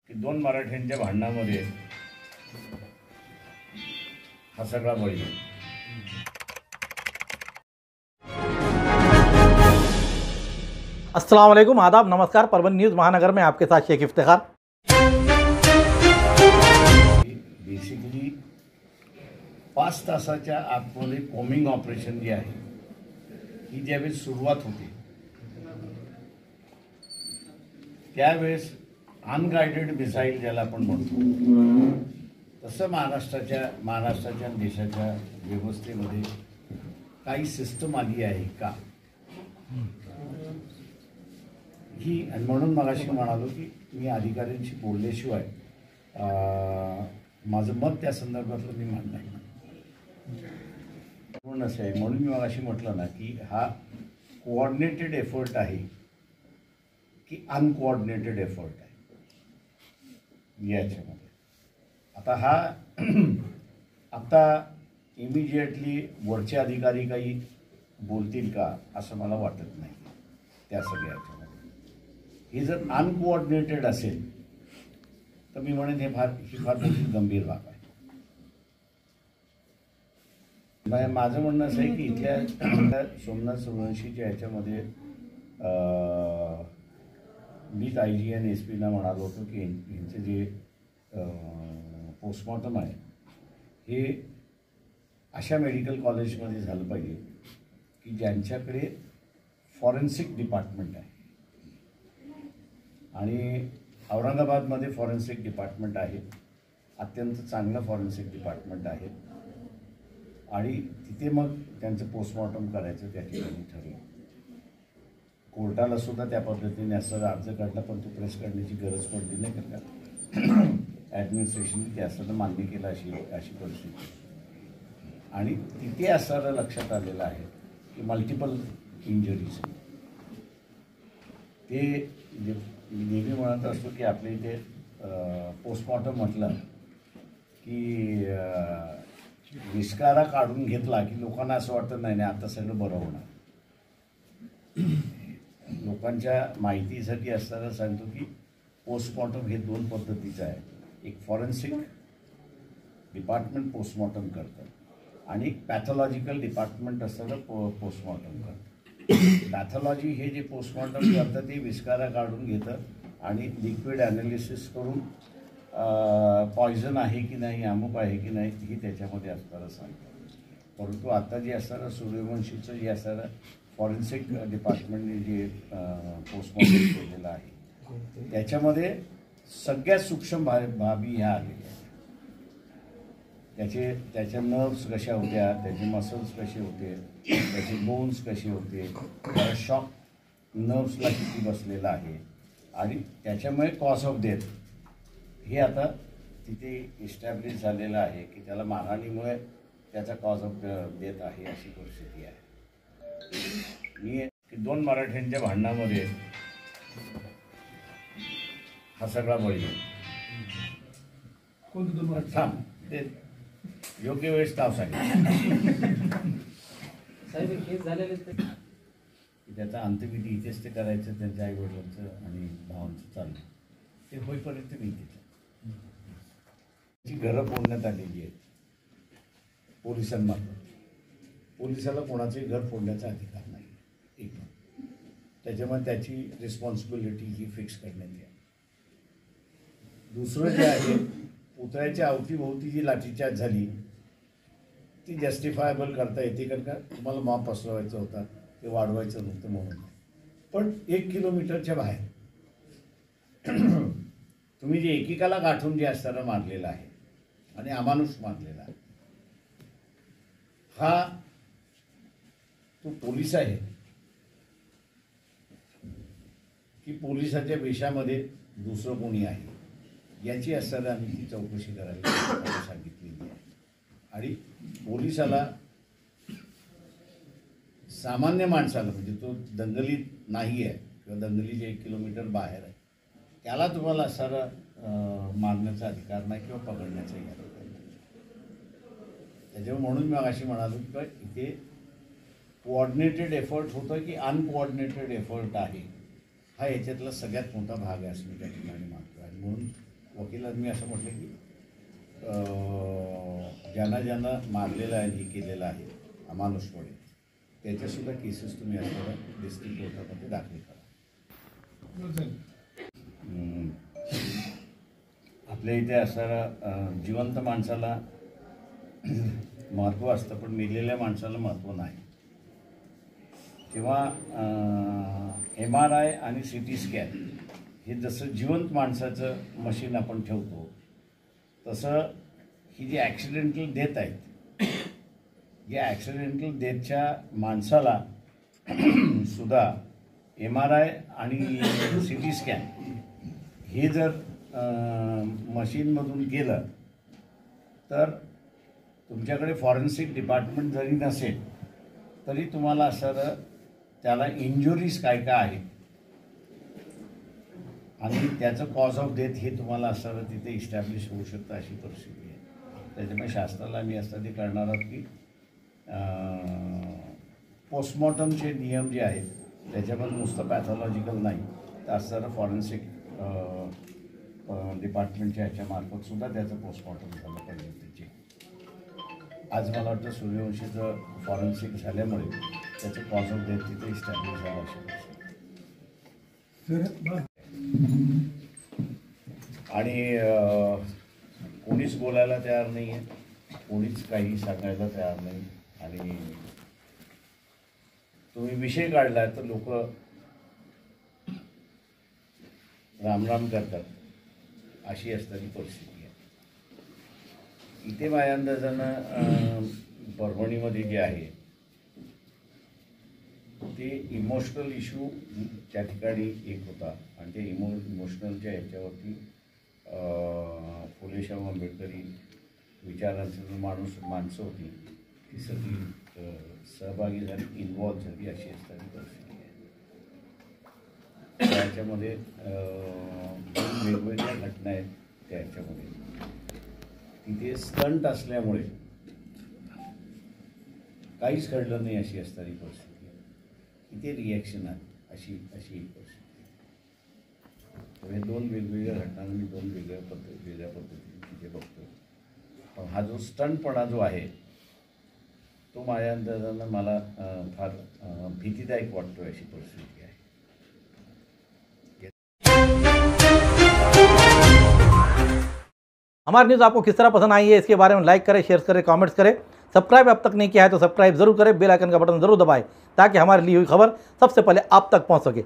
की दोन मराठ्यांच्या भांडणामध्ये हा सगळा बळी गेला। अस्सलाम वालेकुम, आदाब, नमस्कार। परभणी न्यूज़ महानगर में आपके साथ शेख इफ्तिखार। बेसिकली 5 तासाच्या आतमध्ये कॉमिंग ऑपरेशन जे आहे ही ज्यावेळेस सुरुवात होते त्यावेळेस अनगाइडेड मिसाईल ज्याला आपण म्हणतो तसं महाराष्ट्राच्या देशाच्या व्यवस्थेमध्ये काही सिस्टम आली आहे का ही, आणि म्हणून मगाशी म्हणालो की मी अधिकाऱ्यांशी बोलल्याशिवाय माझं मत त्या संदर्भातलं मी मांडणार नाही म्हणून असं आहे। म्हणून मी मगाशी म्हटलं ना की हा कोऑर्डिनेटेड एफर्ट आहे की अनकोऑर्डिनेटेड एफर्ट आहे याच्यामध्ये। आता इमिजिएटली वरचे अधिकारी काही बोलतील का असं मला वाटत नाही त्या सगळ्याच्यामध्ये। हे जर अनकोऑर्डिनेटेड असेल तर मी म्हणेन ही फार मोठी गंभीर बाब आहे। माझं म्हणणं असं आहे की इथल्या सोमनाथ सूर्यवंशीच्या ह्याच्यामध्ये मीच IG आणि SP ना म्हणालो होतो की यांचे जे पोस्टमॉर्टम आहे हे अशा मेडिकल कॉलेजमध्ये झालं पाहिजे की ज्यांच्याकडे फॉरेन्सिक डिपार्टमेंट आहे, आणि औरंगाबादमध्ये फॉरेन्सिक डिपार्टमेंट आहे, अत्यंत चांगलं फॉरेन्सिक डिपार्टमेंट आहे, आणि तिथे मग त्यांचं पोस्टमॉर्टम करायचं त्या ठिकाणी ठरलं। कोर्टाला सुद्धा त्या पद्धतीने असं अर्ज काढला पण तो प्रेस करण्याची गरज पडली नाही, कारण का ॲडमिनिस्ट्रेशनने ते असं मान्य केलं अशी परिस्थिती, आणि तिथे असं लक्षात आलेलं आहे की मल्टिपल इंजरीज ते नेहमी म्हणत असतो की आपल्या इथे पोस्टमॉर्टम म्हटलं की विस्कारा काढून घेतला की लोकांना असं वाटतं नाही आता सगळं बरं होणार। लोकांच्या माहितीसाठी असताना सांगतो की पोस्टमॉर्टम हे 2 पद्धतीचं आहे। एक फॉरेन्सिक डिपार्टमेंट पोस्टमॉर्टम करतं आणि पॅथॉलॉजिकल डिपार्टमेंट असताना पोस्टमॉर्टम करतं। पॅथॉलॉजी हे जे पोस्टमॉर्टम करतं ते विस्कारा काढून घेतं आणि लिक्विड ॲनालिसिस करून पॉयझन आहे की नाही, अमुक आहे की नाही ही त्याच्यामध्ये असताना सांगतं। परंतु आता जे असताना सूर्यवंशीचं जे असताना फॉरेन्सिक डिपार्टमेंटने जे पोस्टमॉर्टम केलेलं आहे त्याच्यामध्ये सगळ्यात सूक्ष्म बाबी ह्या आलेल्या आहेत। त्याच्या नर्व्स कशा होत्या, त्याचे मसल्स कसे होते, त्याचे बोन्स कसे होते, त्याला शॉक नर्व्सला किती बसलेला आहे, आणि त्याच्यामुळे कॉज ऑफ डेथ हे आता तिथे इस्टॅब्लिश झालेलं आहे की त्याला मारहाणीमुळे त्याचा कॉज ऑफ डेथ आहे अशी परिस्थिती आहे। मी की 2 मराठ्यांच्या भांडणामध्ये हा सगळा बळी गेला। थांब, ते योग्य वेळेस नाव सांगितलं त्याचा अंत्यविधी इथेच ते करायचं, त्यांच्या आईवडिलांचं आणि भावांचं चाललं ते होईपर्यंत मी त्याची घरं फोडण्यात आलेली आहेत पोलिसांमार्फत। पोलिसाला कोणाचंही घर फोडण्याचा अधिकार नाही एक, त्याच्यामुळे त्याची रिस्पॉन्सिबिलिटी ही फिक्स करण्यात यावी। दुसरं जे आहे पुतळ्याच्या अवतीभोवती जी लाठीचार्ज झाली ती जस्टिफायबल करता येते, कारण का तुम्हाला मॉब पसरवायचा होता, ते वाढवायचं नव्हतं म्हणून। पण 1 किलोमीटरच्या बाहेर तुम्ही जे एकेकाला गाठून जे असताना मारलेला आहे आणि अमानुष मारलेला आहे हा तो पोलीस आहे की पोलिसाच्या वेशामध्ये दुसरं कोणी आहे याची असताना आम्ही ती चौकशी करायला सांगितलेली आहे। आणि पोलिसाला सामान्य माणसाला म्हणजे तो दंगलीत नाही आहे किंवा दंगलीचे 1 किलोमीटर बाहेर आहे त्याला तुम्हाला असणारा मारण्याचा अधिकार नाही किंवा पकडण्याचाही अधिकार नाही। त्याच्यामुळे म्हणून मी अशी म्हणालो की इथे कोऑर्डिनेटेड एफर्ट होतं की अनकोऑर्डिनेटेड एफर्ट आहे हा याच्यातला सगळ्यात मोठा भाग आहे असं मी त्या ठिकाणी मानतो। आणि म्हणून वकिलांनी असं म्हटलं की ज्यांना ज्यांना मारलेलं आहे हे केलेलं आहे अमानुषपणे त्याच्यासुद्धा केसेस तुम्ही असणारा डिस्ट्रिक्ट कोर्टामध्ये दाखल करा. आपल्या इथे असणारा जिवंत माणसाला महत्त्व असतं पण मेलेल्या माणसाला महत्त्व नाही. तेव्हा MRI आणि CT स्कॅन हे जसं जिवंत माणसाचं मशीन आपण ठेवतो तसं ही जी ॲक्सिडेंटल डेथ आहेत या ॲक्सिडेंटल डेथच्या माणसाला सुद्धा MRI आणि CT स्कॅन हे जर मशीनमधून गेलं तर तुमच्याकडे फॉरेन्सिक डिपार्टमेंट जरी नसेल तरी तुम्हाला असं त्याला इंजुरीज काय काय आहेत आणि त्याचं कॉज ऑफ डेथ हे तुम्हाला असं तिथे इस्टॅब्लिश होऊ शकतं अशी परिस्थिती आहे. त्याच्यामुळे शास्त्राला मी असं ते करणार आहोत की पोस्टमॉर्टमचे नियम जे आहेत त्याच्यामध्ये नुसतं पॅथॉलॉजिकल नाही तर असणारं फॉरेन्सिक डिपार्टमेंटच्या ह्याच्यामार्फतसुद्धा त्याचं पोस्टमॉर्टम झालं पाहिजे. त्याची आज मला वाटतं सूर्यवंशीचं फॉरेन्सिक झाल्यामुळे त्याचं कॉज ऑफ डेथ तिथे इस्टॅब्लिश झालं असेल. आणि कोणीच बोलायला तयार नाही आहे, कोणीच काही सांगायला तयार नाही. आणि तुम्ही विषय काढला तर लोक रामराम करतात अशी असणारी परिस्थिती आहे. इथे माझ्या अंदाजानं परभणीमध्ये जे आहे ते इमोशनल इश्यू त्या ठिकाणी एक होता आणि ते इमोशनलच्या ह्याच्यावरती फुलेशाह आंबेडकरी विचारांचं माणसं होती ती सगळी सहभागी झाली, इन्व्हॉल्व झाली अशी असणारी परिस्थिती आहे. त्याच्यामध्ये वेगवेगळ्या घटना आहेत. त्याच्यामध्ये तिथे स्टंट असल्यामुळे काहीच घडलं नाही अशी असणारी परिस्थिती आहे. इथे रिॲक्शन आहे अशी एक परिस्थिती. हे दोन वेगवेगळ्या घटना मी दोन वेगळ्या पद्धतीने तिथे बघतो. पण हा जो स्टंटपणा जो आहे तो माझ्या अंदाजानं मला फार भीतीदायक वाटतो अशी परिस्थिती आहे. हमारी न्यूज़ आपको किस तरह पसंद आई है इसके बारे में लाइक करें, शेयर करें, कमेंट्स करें. सब्सक्राइब अब तक नहीं किया है तो सब्सक्राइब जरूर करें, बेल आइकन का बटन जरूर दबाएं ताकि हमारी ली हुई खबर सबसे पहले आप तक पहुंच सके.